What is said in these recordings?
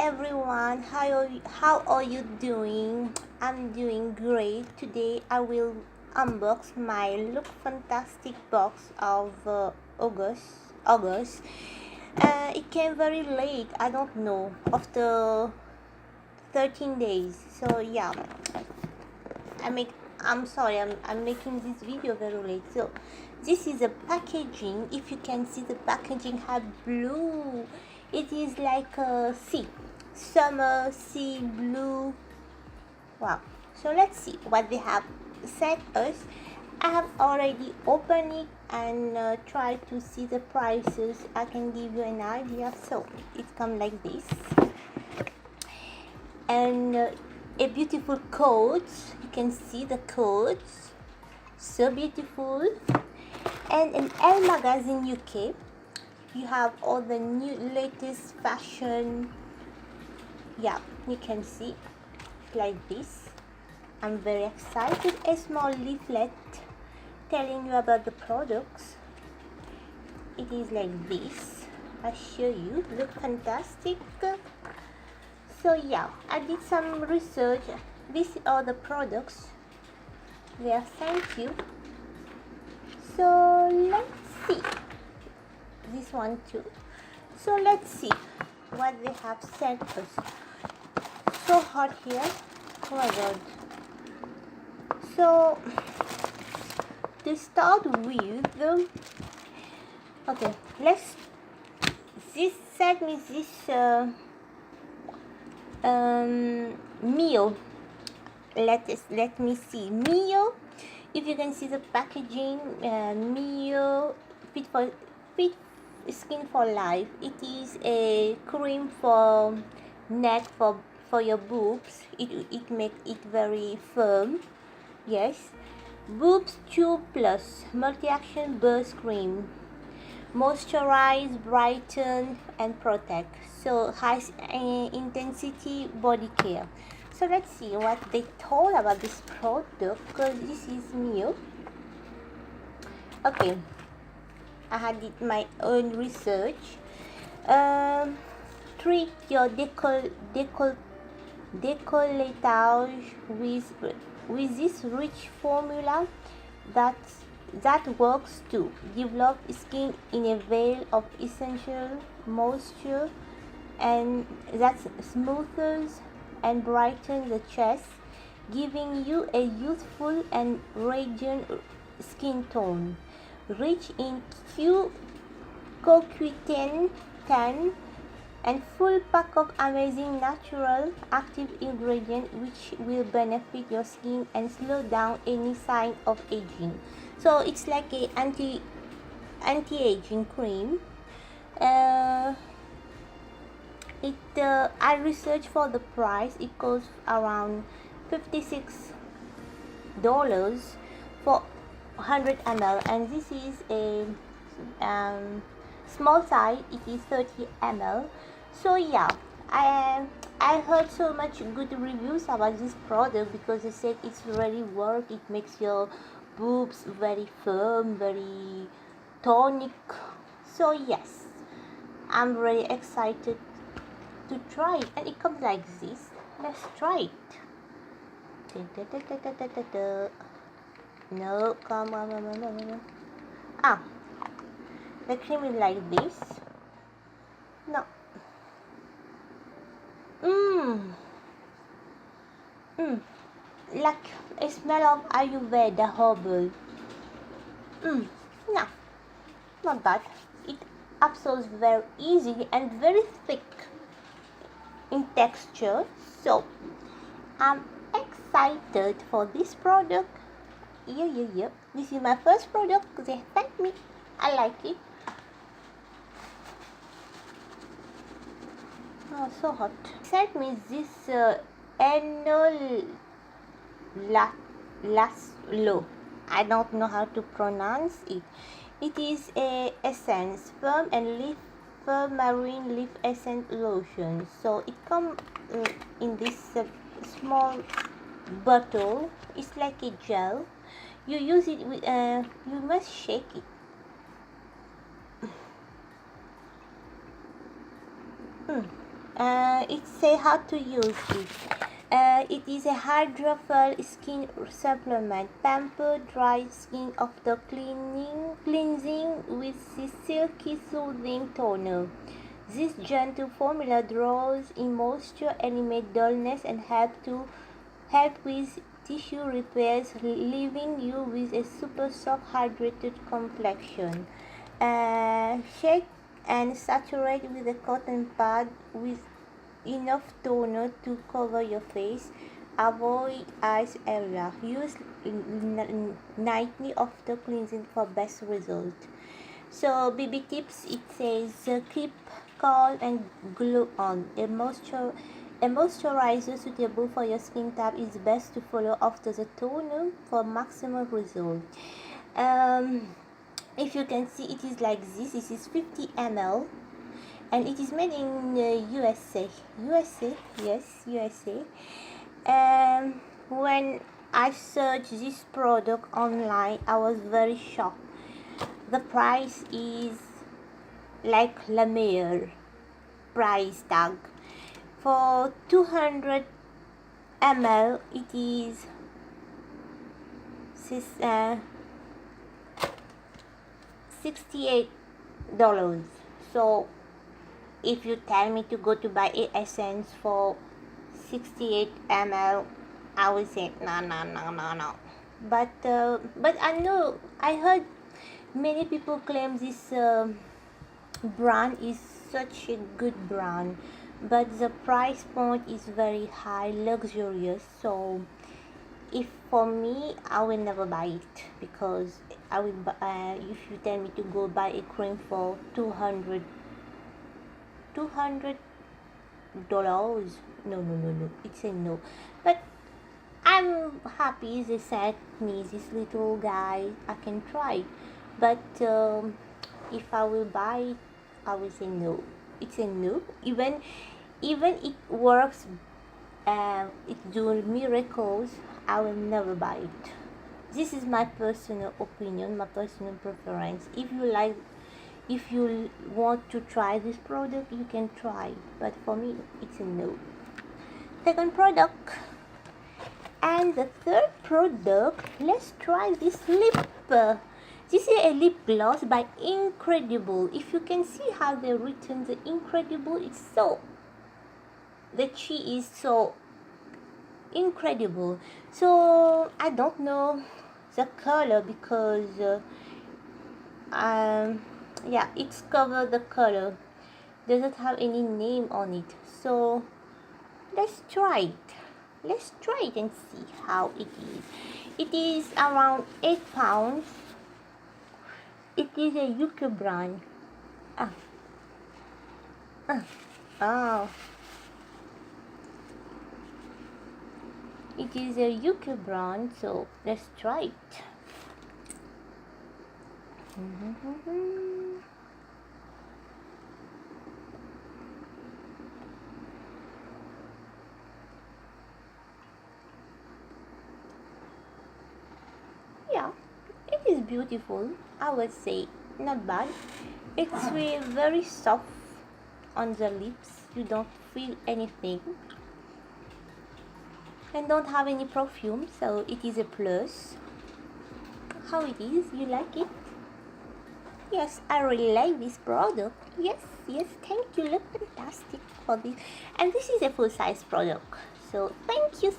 everyone, how are you doing? I'm doing great. Today I will unbox my Look Fantastic box of August. It came very late, I don't know, after 13 days. So yeah, I'm sorry, I'm making this video very late. So this is the packaging. If you can see, the packaging have blue. It is like a sea, summer sea blue. Wow. So let's see what they have sent us. I have already opened it and tried to see the prices. I can give you an idea. So it comes like this, and a beautiful coat. You can see the coats, so beautiful. And in Elle Magazine UK, you have all the new latest fashion. Yeah, you can see like this. I'm very excited. A small leaflet telling you about the products. It is like this. I show you. Look fantastic. So yeah, I did some research. These are the products they have sent you. So let's see this one too. So let's see what they have sent us. So hot here. Oh my god. So to start with, okay, this sent me this Mio. Let me see Mio. If you can see the packaging, Mio fit skin for life. It is a cream for neck, for your boobs. It makes it very firm. Yes, boobs 2 plus multi-action burst cream, moisturize, brighten and protect. So high intensity body care. So let's see what they told about this product, because this is new. Okay, I had did my own research. Treat your décolletage with this rich formula that works to develop skin in a veil of essential moisture, and that smooths and brightens the chest, giving you a youthful and radiant skin tone, rich in CoQ10 and full pack of amazing natural active ingredients which will benefit your skin and slow down any sign of aging. So it's like a anti-aging cream. I researched for the price. It costs around $56 for 100 ml, and this is a small size. It is 30 ml. So yeah, I heard so much good reviews about this product, because they said it's really work. It makes your boobs very firm, very tonic. So yes, I'm really excited to try it, and it comes like this. Let's try it. No, come on. Ah, the cream is like this. No. Like a smell of Ayurveda herbal. No, not bad. It absorbs very easily and very thick in texture. So I'm excited for this product. Yeah. This is my first product they sent me. I like it. Oh, so hot. Sent me this annual laslo. I don't know how to pronounce it. It is a essence, firm marine leaf essence lotion. So it comes in this small bottle. It's like a gel. You use it with you must shake it. it say how to use it. It is a hydrophil skin supplement. Pamper dry skin after cleansing with the silky soothing toner. This gentle formula draws in moisture, eliminates dullness, and help with tissue repairs, leaving you with a super soft, hydrated complexion. Shake and saturate with a cotton pad with enough toner to cover your face. Avoid eyes area. Use nightly after cleansing for best result. So BB tips, it says keep calm and glow on. A moisturizer suitable for your skin type is best to follow after the toner for maximum result. If you can see, it is like this. This is 50 ml and it is made in USA. Yes, USA. When I searched this product online, I was very shocked. The price is like La Mer price tag. For 200 ml, it is $68. So if you tell me to go to buy a essence for 68 ml, I will say no. But I heard many people claim this brand is such a good brand, but the price point is very high, luxurious. So if for me, I will never buy it, because I will if you tell me to go buy a cream for $200, no, it's a no. But I'm happy they sent me this little guy, I can try. But if I will buy it, I will say no. It's a no. Even it works, it do miracles, I will never buy it. This is my personal opinion, my personal preference. If you want to try this product, you can try, but for me, it's a no. Second product. And the third product, let's try this lip. This is a lip gloss by Incredible. If you can see how they written the Incredible, it's so, the chi is so incredible. So I don't know the color because yeah, it's cover the color, doesn't have any name on it. So let's try it and see how it is. It is around 8 pounds. It is a UK brand. Oh, it is a UK brand, so let's try it. Yeah, it is beautiful, I would say. Not bad. It's really very soft on the lips. You don't feel anything and don't have any perfume, so it is a plus. How it is? You like it? Yes, I really like this product. Yes, thank you. Look fantastic for this. And this is a full-size product. So thank you.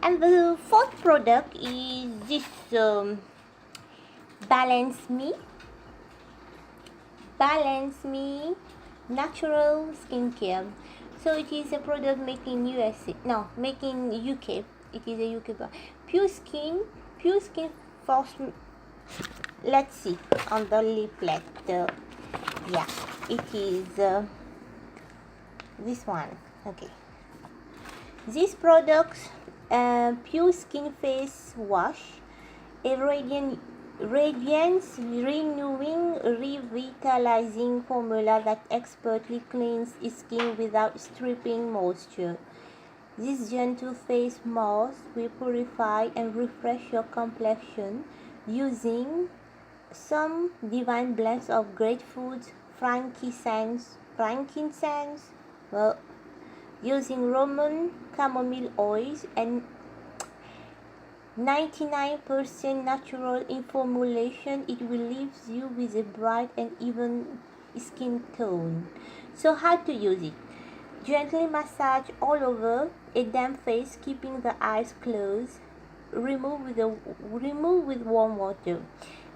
And the fourth product is this Balance Me Natural Skincare. So it is a product made in USA. No, made in UK. It is a UK brand. Pure Skin Force. Let's see on the leaflet. Yeah, it is this one. Okay. This product, Pure Skin Face Wash, a radiance renewing, revitalizing formula that expertly cleans skin without stripping moisture. This gentle face mask will purify and refresh your complexion using some divine blends of grapefruit, frankincense, Well, using Roman chamomile oils and 99% natural in formulation, it will leave you with a bright and even skin tone. So how to use it? Gently massage all over a damp face, keeping the eyes closed. Remove with warm water.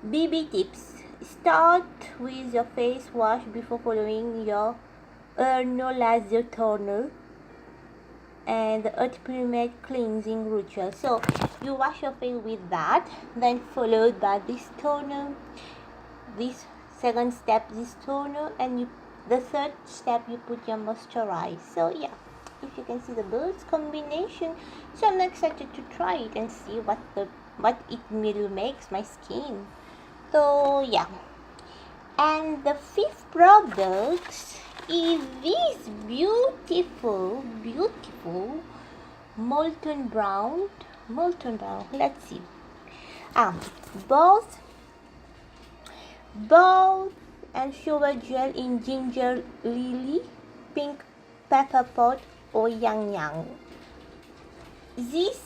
BB tips. Start with your face wash before following your no laser toner and the ultimate cleansing ritual. So you wash your face with that, then followed by this toner, this second step this toner, and the third step you put your moisturize. So yeah, if you can see the birds combination, so I'm excited to try it and see what it will makes my skin. So yeah, and the fifth product is this beautiful molten brown. Let's see. Both and shower gel in ginger lily, pink pepper pot, or yang yang. These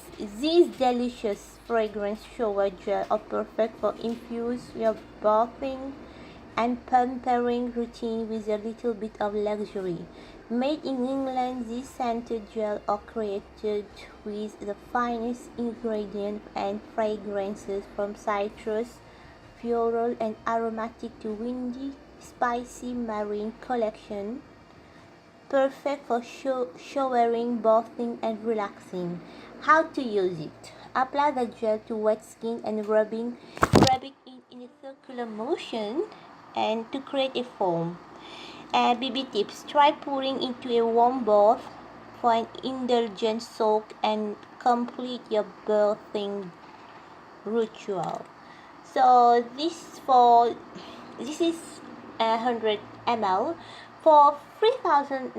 delicious fragrance shower gel are perfect for infuse your bathing and pampering routine with a little bit of luxury. Made in England, these scented gel are created with the finest ingredients and fragrances from citrus, floral, and aromatic to windy, spicy marine collection. Perfect for showering, bathing, and relaxing. How to use it? Apply the gel to wet skin and rub it in a circular motion and to create a foam. BB tips. Try pouring into a warm bath for an indulgent soak and complete your bathing ritual. So this is 100 ml for 300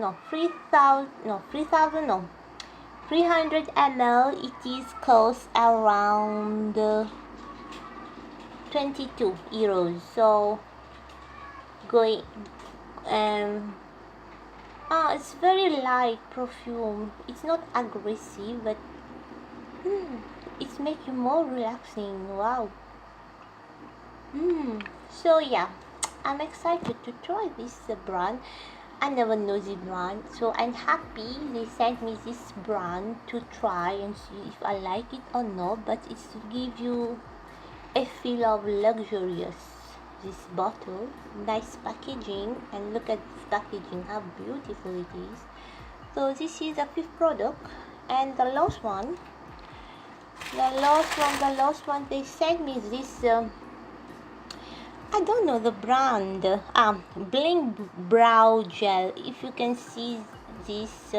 ml. It is cost around 22 euros. So going it's very light perfume. It's not aggressive, but it's make you more relaxing. Wow. So yeah, I'm excited to try this brand. I never know the brand, so I'm happy they sent me this brand to try and see if I like it or not. But it's to give you a feel of luxurious. This bottle, nice packaging, and look at this packaging, how beautiful it is. So this is the fifth product, and the last one they sent me this I don't know the brand, bling brow gel. If you can see this,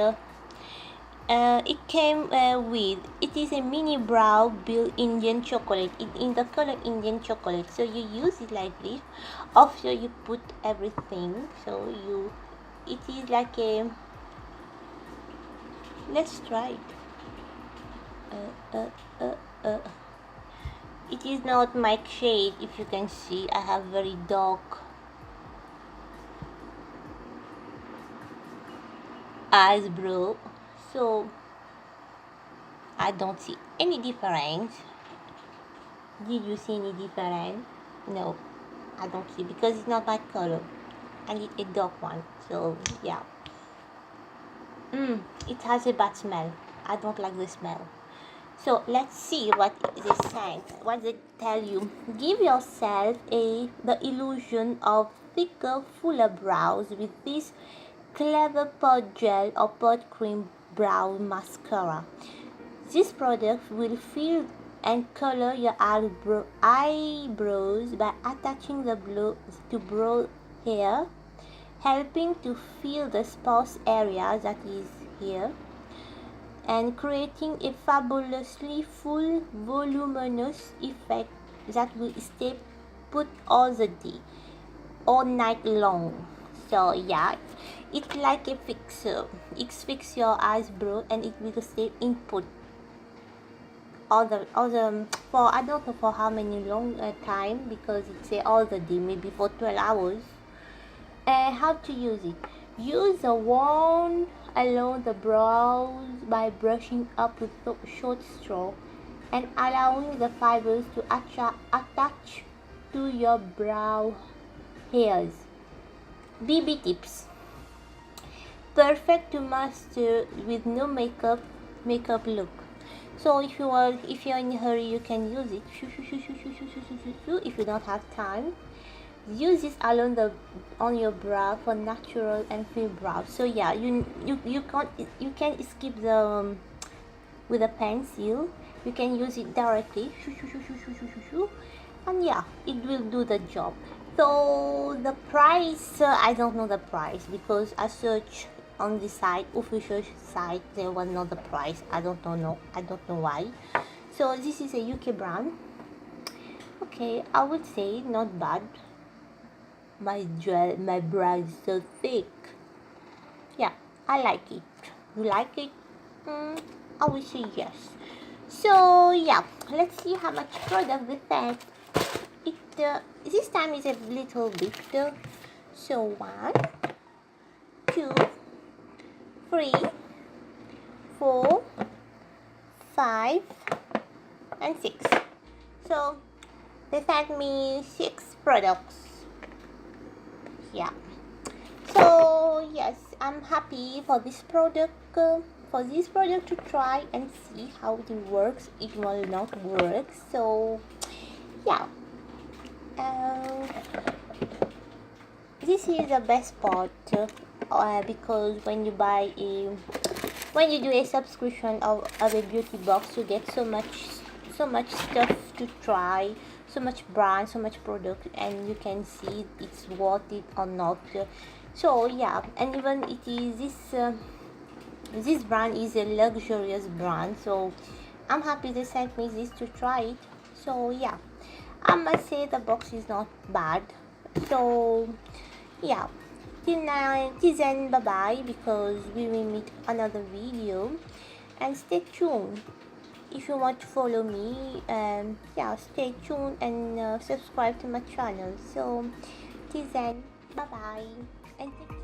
it came with, it is a mini brow build Indian chocolate, in the color Indian chocolate. So you use it like this. After you put everything, so it is like a, let's try it. It is not my shade. If you can see, I have very dark eyebrow, so I don't see any difference. Did you see any difference? No, I don't see, because it's not my color. I need a dark one. So yeah, it has a bad smell. I don't like the smell. So let's see what they say. What they tell you. Give yourself the illusion of thicker, fuller brows with this clever pot gel or pot cream brow mascara. This product will fill and color your eyebrows by attaching the brow to brow hair, helping to fill the sparse area that is here, and creating a fabulously full, voluminous effect that will stay put all the day, all night long. So yeah, it's like a fixer. It fixes your eyebrow and it will stay input all the for, I don't know for how many long time, because it say all the day, maybe for 12 hours. How to use it? Use a wand along the brows by brushing up with short straw and allowing the fibers to attach to your brow hairs. BB tips. Perfect to master with no makeup look. So if you're in a hurry, you can use it. If you don't have time, use this on your brow for natural and free brows. So yeah, you can skip the with a pencil. You can use it directly, and yeah, it will do the job. So the price, I don't know the price because I searched on the site, official site, there was not the price. I don't know why. So this is a UK brand. Okay, I would say not bad. My brow is so thick. Yeah, I like it. You like it? I would say yes. So yeah, let's see how much product we have. It this time is a little bit. So 1, 2, 3, 4, 5, and 6. So they sent me 6 products. Yeah. So yes, I'm happy for this product. To try and see how it works. It will not work. So yeah. This is the best part because when you do a subscription of a beauty box, you get so much stuff to try, so much brand, so much product, and you can see it's worth it or not. So yeah, and even it is this brand is a luxurious brand, so I'm happy they sent me this to try it. So yeah, I must say the box is not bad. So yeah, till then, bye bye, because we will meet another video, and stay tuned if you want to follow me. Yeah, stay tuned and subscribe to my channel. So till then, bye bye, and take care.